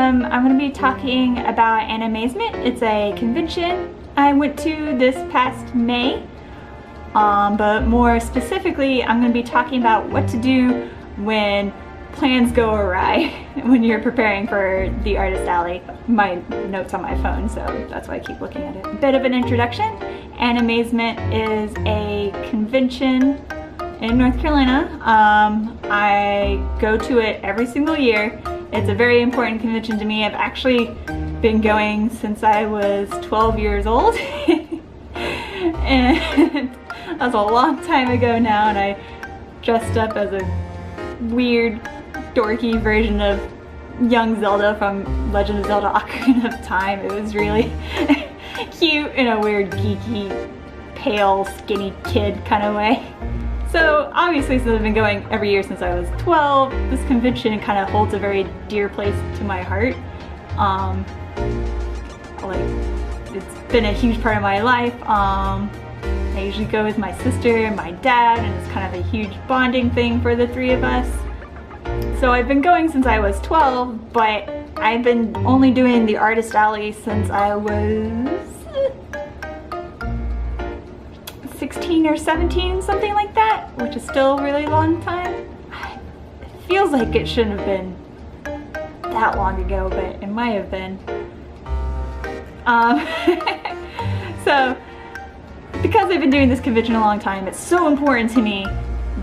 I'm going to be talking about Animazement. It's a convention I went to this past May, but more specifically, I'm going to be talking about what to do when plans go awry when you're preparing for the Artist Alley. My notes on my phone, so that's why I keep looking at it. A bit of an introduction. Animazement is a convention in North Carolina. I go to it every single year. It's a very important convention to me. I've actually been going since I was 12 years old. And that was a long time ago now, and I dressed up as a weird, dorky version of young Zelda from Legend of Zelda Ocarina of Time. It was really cute in a weird, geeky, pale, skinny kid kind of way. So obviously, since I've been going every year since I was 12, this convention kind of holds a very dear place to my heart. It's been a huge part of my life. I usually go with my sister and my dad, and it's kind of a huge bonding thing for the three of us. So I've been going since I was 12, but I've been only doing the Artist Alley since I was 16 or 17, something like that, which is still a really long time. It feels like it shouldn't have been that long ago, but it might have been. So, because I've been doing this convention a long time, it's so important to me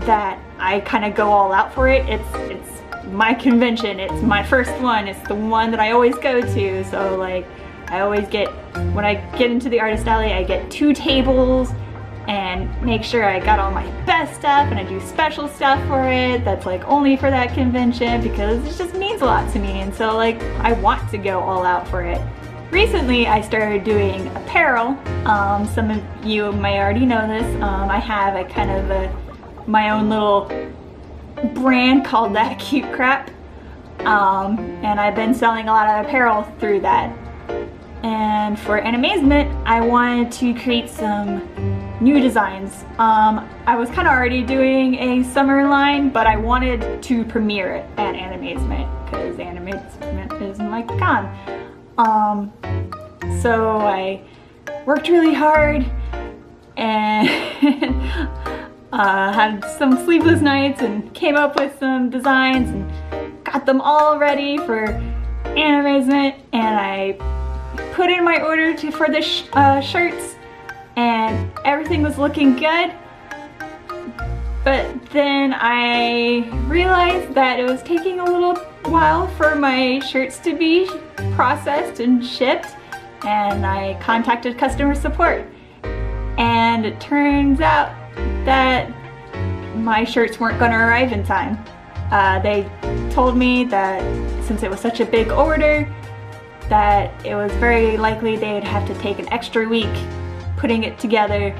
that I kind of go all out for it. It's my convention, it's my first one, it's the one that I always go to, so like, I always get, when I get into the Artist Alley, I get 2 tables, and make sure I got all my best stuff, and I do special stuff for it that's like only for that convention, because it just means a lot to me, and so like I want to go all out for it. Recently I started doing apparel. Some of you may already know this. I have a kind of my own little brand called That Cute Crap, and I've been selling a lot of apparel through that. And for Animazement, I wanted to create some new designs. I was kind of already doing a summer line, but I wanted to premiere it at Animazement because Animazement is my con. So I worked really hard and had some sleepless nights and came up with some designs and got them all ready for Animazement, and I put in my order for the shirts, and everything was looking good, but then I realized that it was taking a little while for my shirts to be processed and shipped, and I contacted customer support, and it turns out that my shirts weren't going to arrive in time. They told me that since it was such a big order, that it was very likely they'd have to take an extra week putting it together,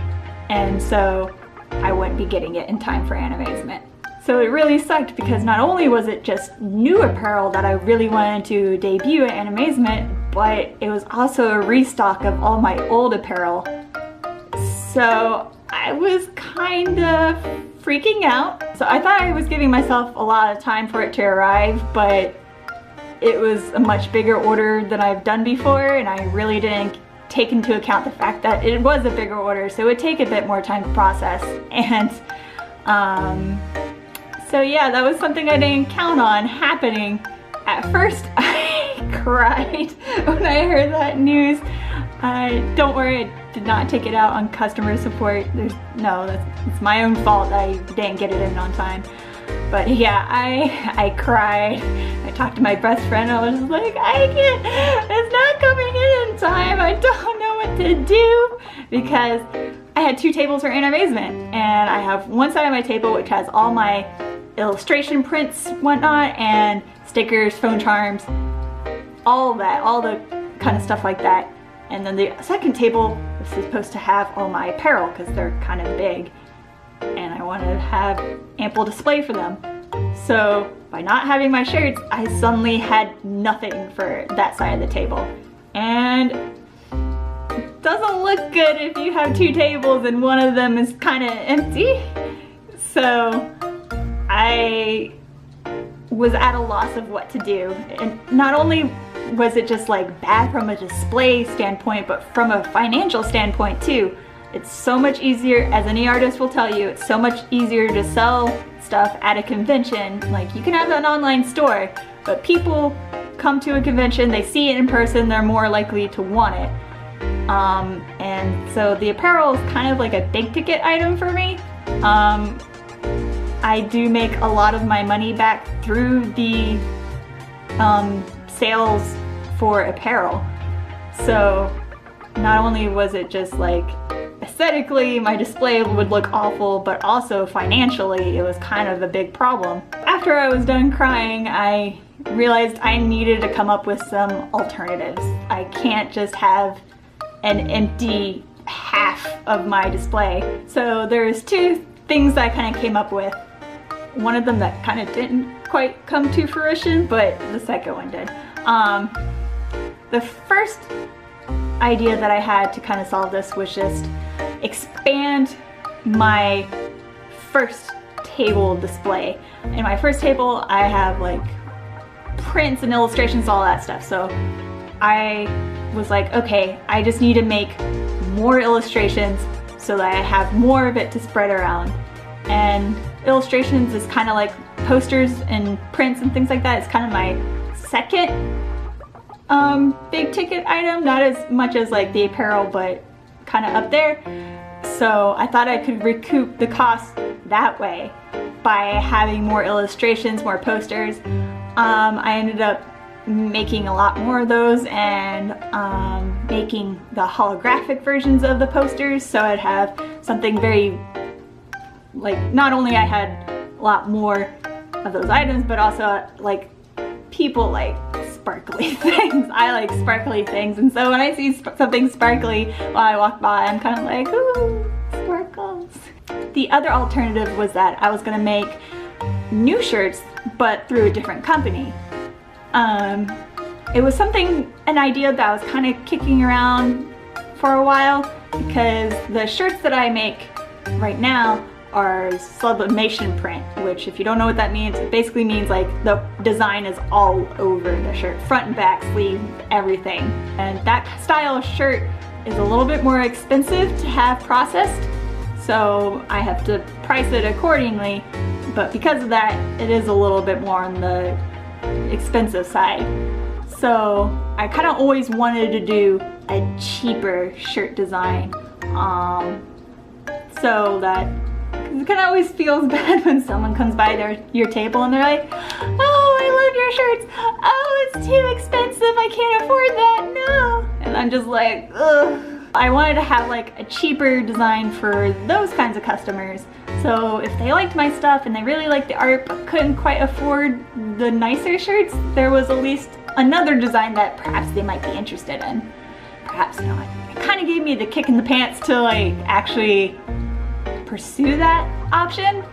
and so I wouldn't be getting it in time for Animazement. So it really sucked, because not only was it just new apparel that I really wanted to debut at Animazement, but it was also a restock of all my old apparel. So I was kind of freaking out. So I thought I was giving myself a lot of time for it to arrive, but it was a much bigger order than I've done before, and I really didn't take into account the fact that it was a bigger order, so it would take a bit more time to process. And so yeah, that was something I didn't count on happening. At first, I cried when I heard that news. Don't worry, I did not take it out on customer support. It's my own fault that I didn't get it in on time. But yeah, I cried. I talked to my best friend. I was like, I can't, it's not coming in time. I don't know what to do, because I had 2 tables for Animazement, and I have one side of my table which has all my illustration prints, whatnot, and stickers, phone charms, all of that, all the kind of stuff like that. And then the second table is supposed to have all my apparel, because they're kind of big, and I want to have ample display for them. So by not having my shirts, I suddenly had nothing for that side of the table. And it doesn't look good if you have 2 tables and one of them is kind of empty. So I was at a loss of what to do. And not only was it just like bad from a display standpoint, but from a financial standpoint too. It's so much easier, as any artist will tell you, it's so much easier to sell stuff at a convention. Like, you can have an online store, but people come to a convention, they see it in person, they're more likely to want it. And so the apparel is kind of like a big ticket item for me. I do make a lot of my money back through the sales for apparel. So not only was it just like aesthetically my display would look awful, but also financially it was kind of a big problem. After I was done crying, I realized I needed to come up with some alternatives. I can't just have an empty half of my display. So there's two things that I kind of came up with. One of them that kind of didn't quite come to fruition, but the second one did. The first idea that I had to kind of solve this was just expand my first table display. In my first table, I have like prints and illustrations, all that stuff. So I was like, okay, I just need to make more illustrations so that I have more of it to spread around. And illustrations is kind of like posters and prints and things like that. It's kind of my second big ticket item, not as much as like the apparel, but kind of up there. So I thought I could recoup the cost that way by having more illustrations, more posters. I ended up making a lot more of those and making the holographic versions of the posters, so I'd have something very, like, not only I had a lot more of those items, but also like people like sparkly things. I like sparkly things, and so when I see something sparkly while I walk by, I'm kind of like, ooh, sparkles. The other alternative was that I was gonna make new shirts, but through a different company. It was an idea that I was kind of kicking around for a while, because the shirts that I make right now are sublimation print, which, if you don't know what that means, it basically means like the design is all over the shirt, front and back, sleeve, everything. And that style of shirt is a little bit more expensive to have processed, so I have to price it accordingly, but because of that, it is a little bit more on the expensive side. So I kind of always wanted to do a cheaper shirt design, so that, because it kind of always feels bad when someone comes by your table and they're like, oh, I love your shirts, oh, it's too expensive, I can't afford that, no. And I'm just like, ugh. I wanted to have like a cheaper design for those kinds of customers. So if they liked my stuff and they really liked the art but couldn't quite afford the nicer shirts, there was at least another design that perhaps they might be interested in. Perhaps not. It kind of gave me the kick in the pants to like actually pursue that option.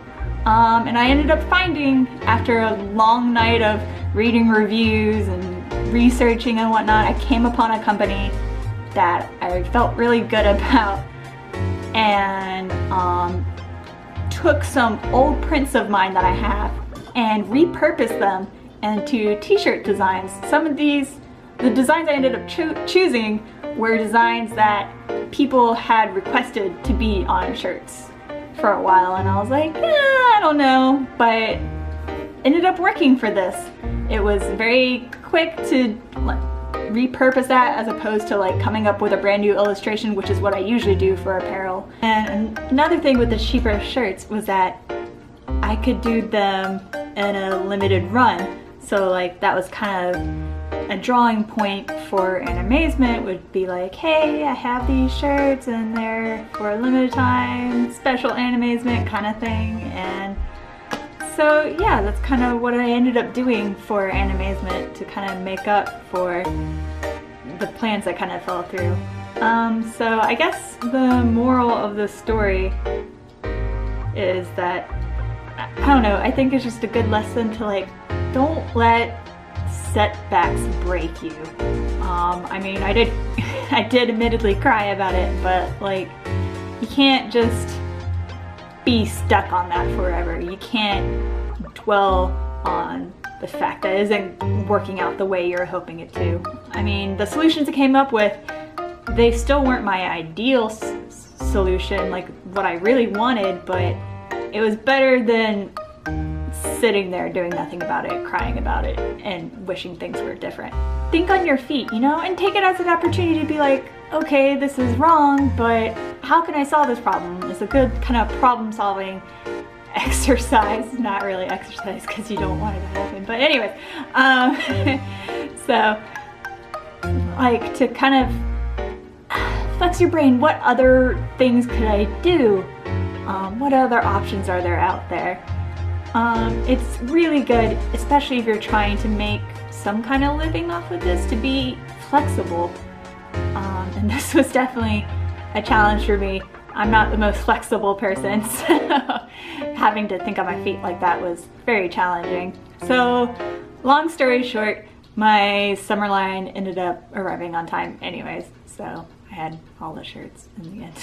And I ended up finding, after a long night of reading reviews and researching and whatnot, I came upon a company that I felt really good about, and took some old prints of mine that I have and repurposed them into t-shirt designs. Some of these, the designs I ended up choosing were designs that people had requested to be on shirts for a while, and I was like, I don't know, but ended up working for this. It was very quick to repurpose that, as opposed to like coming up with a brand new illustration, which is what I usually do for apparel. And another thing with the cheaper shirts was that I could do them in a limited run. So like that was kind of a drawing point for Animazement, would be like, hey, I have these shirts and they're for a limited time, special Animazement kind of thing. And so yeah, that's kind of what I ended up doing for Animazement to kind of make up for the plans that kind of fell through. So I guess the moral of the story is that, I don't know, I think it's just a good lesson to like, don't let setbacks break you. I mean, I did admittedly cry about it, but like, you can't just be stuck on that forever. You can't dwell on the fact that it isn't working out the way you're hoping it to. I mean, the solutions I came up with, they still weren't my ideal solution, like what I really wanted, but it was better than sitting there doing nothing about it, crying about it, and wishing things were different. Think on your feet, you know, and take it as an opportunity to be like, okay, this is wrong, but how can I solve this problem? It's a good kind of problem-solving exercise. Not really exercise because you don't want it to happen, but anyways, so like to kind of flex your brain, what other things could I do? What other options are there out there? It's really good, especially if you're trying to make some kind of living off of this, to be flexible. And this was definitely a challenge for me. I'm not the most flexible person, so having to think on my feet like that was very challenging. So, long story short, my summer line ended up arriving on time anyways, so I had all the shirts in the end.